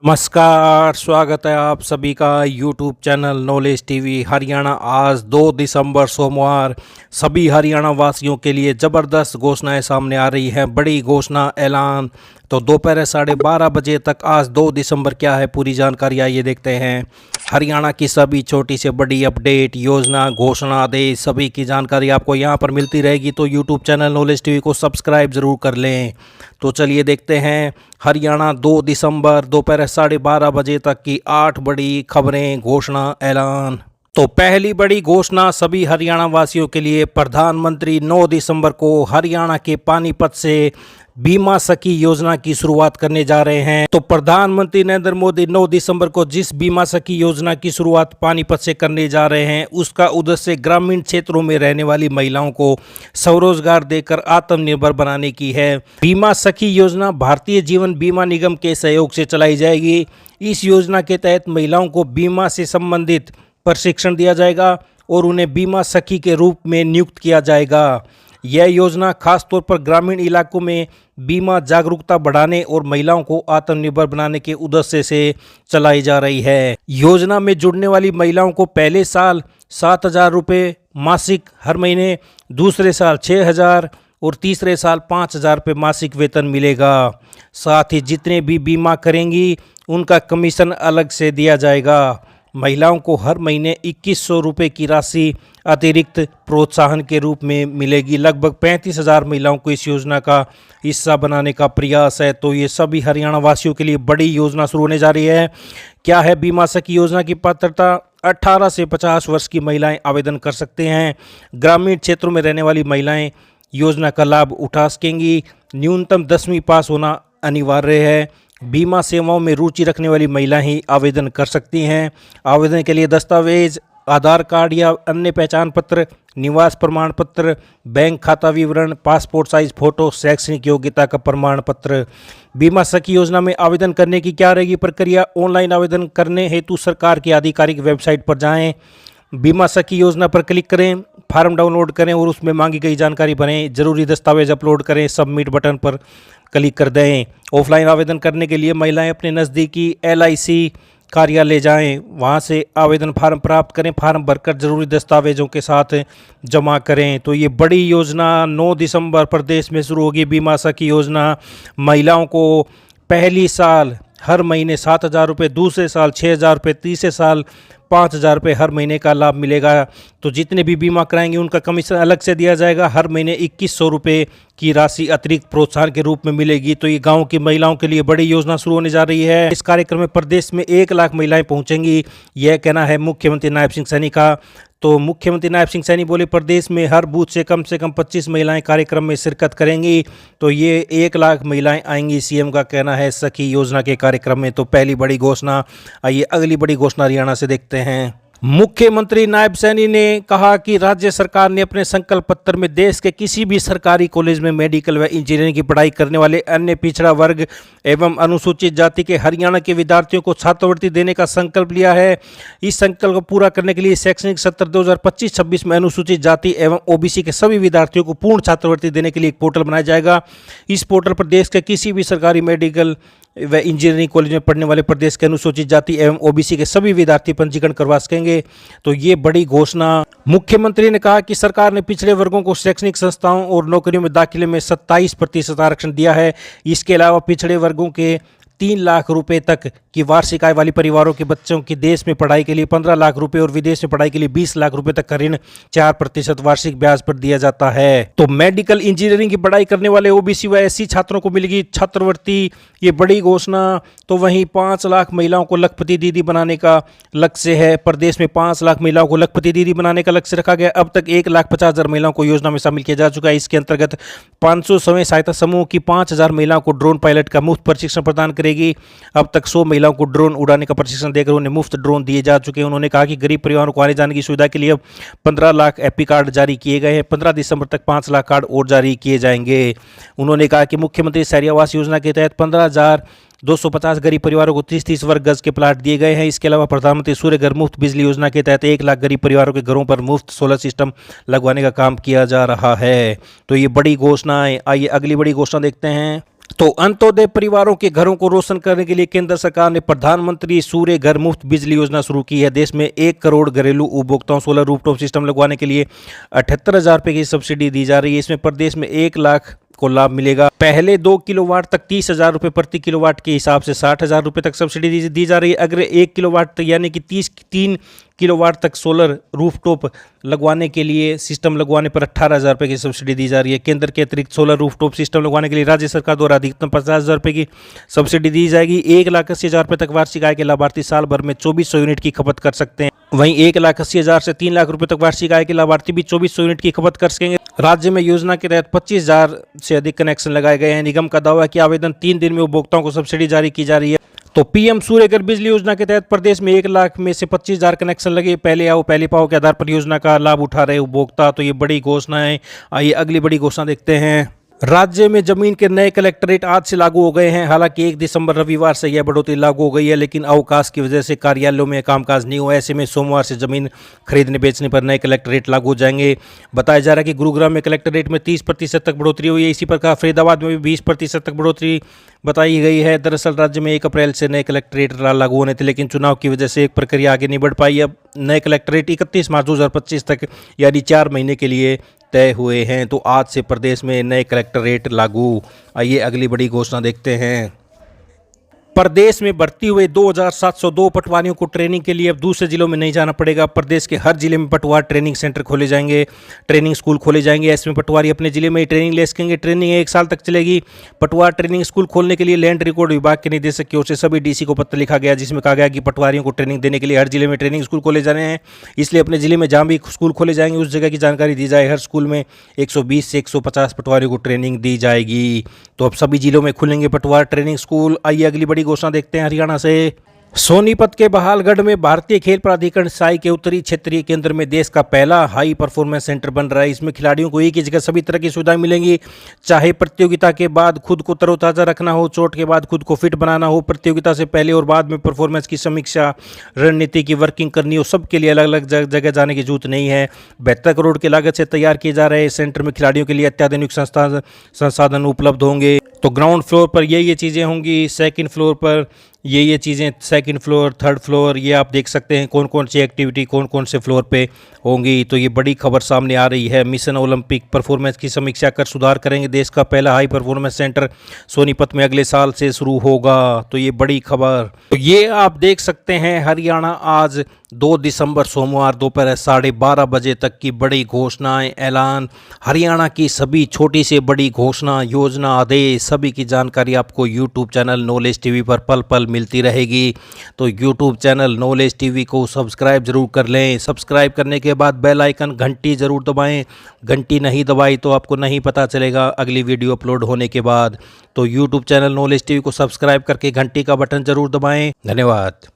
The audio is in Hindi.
नमस्कार, स्वागत है आप सभी का YouTube channel knowledge TV Haryana. आज 2 दिसंबर सोमवार सभी हरियाणा वासियों के लिए ज़बरदस्त घोषणाएं सामने आ रही हैं। बड़ी घोषणा ऐलान तो दोपहर 12:30 बजे तक आज 2 दिसंबर क्या है पूरी जानकारी आइए देखते हैं। हरियाणा की सभी छोटी से बड़ी अपडेट, योजना, घोषणा, आदेश सभी की जानकारी आपको यहां पर मिलती रहेगी, तो यूट्यूब चैनल नॉलेज टीवी को सब्सक्राइब ज़रूर कर लें। तो चलिए देखते हैं हरियाणा 2 दिसंबर दोपहर 12:30 बजे तक की 8 बड़ी खबरें, घोषणा, ऐलान। तो पहली बड़ी घोषणा सभी हरियाणा वासियों के लिए, प्रधानमंत्री 9 दिसंबर को हरियाणा के पानीपत से बीमा सखी योजना की शुरुआत करने जा रहे हैं। तो प्रधानमंत्री नरेंद्र मोदी 9 दिसंबर को जिस बीमा सखी योजना की शुरुआत पानीपत से करने जा रहे हैं, उसका उद्देश्य ग्रामीण क्षेत्रों में रहने वाली महिलाओं को स्वरोजगार देकर आत्मनिर्भर बनाने की है। बीमा सखी योजना भारतीय जीवन बीमा निगम के सहयोग से चलाई जाएगी। इस योजना के तहत महिलाओं को बीमा से संबंधित प्रशिक्षण दिया जाएगा और उन्हें बीमा सखी के रूप में नियुक्त किया जाएगा। यह योजना खासतौर पर ग्रामीण इलाकों में बीमा जागरूकता बढ़ाने और महिलाओं को आत्मनिर्भर बनाने के उद्देश्य से चलाई जा रही है। योजना में जुड़ने वाली महिलाओं को पहले साल 7,000 रुपये मासिक हर महीने, दूसरे साल 6,000 और तीसरे साल 5,000 रुपये मासिक वेतन मिलेगा। साथ ही जितने भी बीमा करेंगी उनका कमीशन अलग से दिया जाएगा। महिलाओं को हर महीने 2,100 रुपये की राशि अतिरिक्त प्रोत्साहन के रूप में मिलेगी। लगभग 35,000 महिलाओं को इस योजना का हिस्सा बनाने का प्रयास है। तो ये सभी हरियाणा वासियों के लिए बड़ी योजना शुरू होने जा रही है। क्या है बीमा सखी योजना की पात्रता? 18 से 50 वर्ष की महिलाएं आवेदन कर सकते हैं। ग्रामीण क्षेत्रों में रहने वाली महिलाएं योजना का लाभ उठा सकेंगी। न्यूनतम 10वीं पास होना अनिवार्य है। बीमा सेवाओं में रुचि रखने वाली महिला ही आवेदन कर सकती हैं। आवेदन के लिए दस्तावेज आधार कार्ड या अन्य पहचान पत्र, निवास प्रमाण पत्र, बैंक खाता विवरण, पासपोर्ट साइज फोटो, शैक्षणिक योग्यता का प्रमाण पत्र। बीमा सखी योजना में आवेदन करने की क्या रहेगी प्रक्रिया? ऑनलाइन आवेदन करने हेतु सरकार की आधिकारिक वेबसाइट पर जाएं, बीमा सखी योजना पर क्लिक करें, फॉर्म डाउनलोड करें और उसमें मांगी गई जानकारी भरें, जरूरी दस्तावेज अपलोड करें, सबमिट बटन पर क्लिक कर दें। ऑफलाइन आवेदन करने के लिए महिलाएं अपने नज़दीकी LIC कार्यालय जाएं, वहां से आवेदन फार्म प्राप्त करें, फार्म भरकर जरूरी दस्तावेजों के साथ जमा करें। तो ये बड़ी योजना 9 दिसंबर प्रदेश में शुरू होगी। बीमा सखी योजना महिलाओं को पहली साल हर महीने 7,000 रुपये, दूसरे साल 6,000 रुपये, तीसरे साल 5,000 रुपये हर महीने का लाभ मिलेगा। तो जितने भी बीमा कराएंगे उनका कमीशन अलग से दिया जाएगा। हर महीने 2,100 रुपये की राशि अतिरिक्त प्रोत्साहन के रूप में मिलेगी। तो ये गांव की महिलाओं के लिए बड़ी योजना शुरू होने जा रही है। इस कार्यक्रम में प्रदेश में 1 लाख महिलाएं पहुंचेंगी, यह कहना है मुख्यमंत्री नायब सिंह सैनी का। तो मुख्यमंत्री नायब सिंह सैनी बोले प्रदेश में हर बूथ से कम 25 महिलाएं कार्यक्रम में शिरकत करेंगी। तो ये 1 लाख महिलाएं आएंगी, सीएम का कहना है सखी योजना के कार्यक्रम में। तो पहली बड़ी घोषणा। आइए अगली बड़ी घोषणा हरियाणा से देखते हैं। मुख्यमंत्री नायब सैनी ने कहा कि राज्य सरकार ने अपने संकल्प पत्र में देश के किसी भी सरकारी कॉलेज में मेडिकल व इंजीनियरिंग की पढ़ाई करने वाले अन्य पिछड़ा वर्ग एवं अनुसूचित जाति के हरियाणा के विद्यार्थियों को छात्रवृत्ति देने का संकल्प लिया है। इस संकल्प को पूरा करने के लिए शैक्षणिक सत्र 2025-26 में अनुसूचित जाति एवं OBC के सभी विद्यार्थियों को पूर्ण छात्रवृत्ति देने के लिए एक पोर्टल बनाया जाएगा। इस पोर्टल पर देश के किसी भी सरकारी मेडिकल व इंजीनियरिंग कॉलेज में पढ़ने वाले प्रदेश के अनुसूचित जाति एवं OBC के सभी विद्यार्थी पंजीकरण करवा सकेंगे। तो ये बड़ी घोषणा। मुख्यमंत्री ने कहा कि सरकार ने पिछड़े वर्गों को शैक्षणिक संस्थाओं और नौकरियों में दाखिले में 27% आरक्षण दिया है। इसके अलावा पिछड़े वर्गों के 3 लाख रुपए तक की वार्षिक आय वाली परिवारों के बच्चों की देश में पढ़ाई के लिए 15 लाख रुपए और विदेश में पढ़ाई के लिए 20 लाख रुपए तक का ऋण 4% वार्षिक ब्याज पर दिया जाता है। तो मेडिकल इंजीनियरिंग की पढ़ाई करने वाले OBC व SC छात्रों को मिलेगी छात्रवृत्ति, ये बड़ी घोषणा। तो वहीं 5 लाख महिलाओं को लखपति दीदी बनाने का लक्ष्य है। प्रदेश में 5 लाख महिलाओं को लखपति दीदी बनाने का लक्ष्य रखा गया। अब तक 1,50,000 महिलाओं को योजना में शामिल किया जा चुका है। इसके अंतर्गत 500 स्वयं सहायता समूह की 5,000 महिलाओं को ड्रोन पायलट का मुफ्त प्रशिक्षण प्रदान करेगी। अब तक 100 महिलाओं को ड्रोन उड़ाने का प्रशिक्षण देकर उन्हें मुफ्त ड्रोन दिए जा चुके हैं। उन्होंने कहा कि गरीब परिवारों को आने जाने की सुविधा के लिए अब 15 लाख एपी कार्ड जारी किए गए हैं। 15 दिसंबर तक 5 लाख कार्ड और जारी किए जाएंगे। उन्होंने कहा कि मुख्यमंत्री शहरी आवास योजना के तहत 15,250 गरीब परिवारों को 30-30 वर्ग गज के प्लाट दिए गए हैं। इसके अलावा प्रधानमंत्री सूर्य घर मुफ्त बिजली योजना के तहत 1 लाख गरीब परिवारों के घरों पर मुफ्त सोलर सिस्टम लगवाने का काम किया जा रहा है। तो ये बड़ी घोषणा है। आइए अगली बड़ी घोषणा देखते हैं। तो अंत्योदय परिवारों के घरों को रोशन करने के लिए केंद्र सरकार ने प्रधानमंत्री सूर्य घर मुफ्त बिजली योजना शुरू की है। देश में 1 करोड़ घरेलू उपभोक्ताओं सोलर रूफटॉप सिस्टम लगवाने के लिए 78,000 रुपये की सब्सिडी दी जा रही है। इसमें प्रदेश में 1 लाख को लाभ मिलेगा। पहले 2 किलोवाट तक 30,000 रुपये प्रति किलोवाट के हिसाब से 60,000 रुपये तक सब्सिडी दी जा रही है। अगर 1 किलोवाट यानी कि 3 किलोवाट तक सोलर रूफटॉप लगवाने के लिए सिस्टम लगवाने पर 18,000 रुपये की सब्सिडी दी जा रही है। केंद्र के अतिरिक्त सोलर रूफटॉप सिस्टम लगवाने के लिए राज्य सरकार द्वारा अधिकतम 50,000 रुपये की सब्सिडी दी जाएगी। 1,80,000 रुपये तक वार्षिक आय के लाभार्थी साल भर में 2400 यूनिट की खपत कर सकते हैं। वहीं 1,80,000 से 3 लाख रुपये तक वार्षिक आय के लाभार्थी भी 2400 यूनिट की खपत कर सकेंगे। राज्य में योजना के तहत 25,000 से अधिक कनेक्शन लगाए गए हैं। निगम का दावा है कि आवेदन 3 दिन में उपभोक्ताओं को सब्सिडी जारी की जा रही है। तो पीएम सूर्य घर बिजली योजना के तहत प्रदेश में 1 लाख में से 25,000 कनेक्शन लगे। पहले आओ पहले पाओ के आधार पर योजना का लाभ उठा रहे उपभोक्ता। तो ये बड़ी घोषणा है। आइए अगली बड़ी घोषणा देखते हैं। राज्य में जमीन के नए कलेक्टरेट आज से लागू हो गए हैं। हालांकि 1 दिसंबर रविवार से यह बढ़ोतरी लागू हो गई है, लेकिन अवकाश की वजह से कार्यालयों में कामकाज नहीं हुआ। ऐसे में सोमवार से जमीन खरीदने बेचने पर नए कलेक्टरेट लागू हो जाएंगे। बताया जा रहा है कि गुरुग्राम में कलेक्टरेट में 30% तक बढ़ोतरी हुई है। इसी प्रकार फरीदाबाद में भी 20% तक बढ़ोतरी बताई गई है। दरअसल राज्य में 1 अप्रैल से नए कलेक्टरेट लागू होने थे, लेकिन चुनाव की वजह से एक प्रक्रिया आगे नहीं बढ़ पाई। अब नए कलेक्टरेट 31 मार्च 2025 तक यानी 4 महीने के लिए तय हुए हैं। तो आज से प्रदेश में नए कलेक्टरेट लागू। आइए अगली बड़ी घोषणा देखते हैं। प्रदेश में भर्ती हुए 2,702 पटवारियों को ट्रेनिंग के लिए अब दूसरे जिलों में नहीं जाना पड़ेगा। प्रदेश के हर जिले में पटवार ट्रेनिंग सेंटर खोले जाएंगे, ट्रेनिंग स्कूल खोले जाएंगे। ऐसे में पटवारी अपने जिले में ही ट्रेनिंग ले सकेंगे। ट्रेनिंग 1 साल तक चलेगी। पटवार ट्रेनिंग स्कूल खोलने के लिए लैंड रिकॉर्ड विभाग के निदेशक की ओर से सभी डीसी को पत्र लिखा गया, जिसमें कहा गया कि पटवारियों को ट्रेनिंग देने के लिए हर जिले में ट्रेनिंग स्कूल खोले जाने हैं। इसलिए अपने जिले में जहाँ भी स्कूल खोले जाएंगे उस जगह की जानकारी दी जाए। हर स्कूल में 120 से 150 पटवारियों को ट्रेनिंग दी जाएगी। तो अब सभी जिलों में खुलेंगे पटवार ट्रेनिंग स्कूल। आइए अगली बड़ी घोषणा देखते हैं। हरियाणा से सोनीपत के बहालगढ़ में भारतीय खेल प्राधिकरण साई के उत्तरी क्षेत्रीय केंद्र में देश का पहला हाई परफॉर्मेंस सेंटर बन रहा है। इसमें खिलाड़ियों को एक ही जगह सभी तरह की सुविधाएं मिलेंगी। चाहे प्रतियोगिता के बाद खुद को तरोताज़ा रखना हो, चोट के बाद खुद को फिट बनाना हो, प्रतियोगिता से पहले और बाद में परफॉर्मेंस की समीक्षा, रणनीति की वर्किंग करनी हो, सबके लिए अलग अलग जगह जाने की जरूरत नहीं है। 72 करोड़ की लागत से तैयार किए जा रहे सेंटर में खिलाड़ियों के लिए अत्याधुनिक संसाधन उपलब्ध होंगे। तो ग्राउंड फ्लोर पर ये चीज़ें होंगी, सेकंड फ्लोर पर ये चीज़ें, सेकंड फ्लोर, थर्ड फ्लोर, ये आप देख सकते हैं कौन कौन सी एक्टिविटी कौन कौन से फ्लोर पे होंगी। तो ये बड़ी खबर सामने आ रही है। मिशन ओलंपिक परफॉर्मेंस की समीक्षा कर सुधार करेंगे। देश का पहला हाई परफॉर्मेंस सेंटर सोनीपत में अगले साल से शुरू होगा। तो ये बड़ी खबर। तो ये आप देख सकते हैं हरियाणा आज 2 दिसंबर सोमवार दोपहर 12:30 बजे तक की बड़ी घोषणाएं, ऐलान। हरियाणा की सभी छोटी से बड़ी घोषणा, योजना, आदेश सभी की जानकारी आपको यूट्यूब चैनल नॉलेज टीवी पर पल पल मिलती रहेगी। तो यूट्यूब चैनल नॉलेज टीवी को सब्सक्राइब जरूर कर लें। सब्सक्राइब करने के बाद बेल आइकन घंटी जरूर दबाएं। घंटी नहीं दबाई तो आपको नहीं पता चलेगा अगली वीडियो अपलोड होने के बाद। तो यूट्यूब चैनल नॉलेज टीवी को सब्सक्राइब करके घंटी का बटन जरूर दबाएं। धन्यवाद।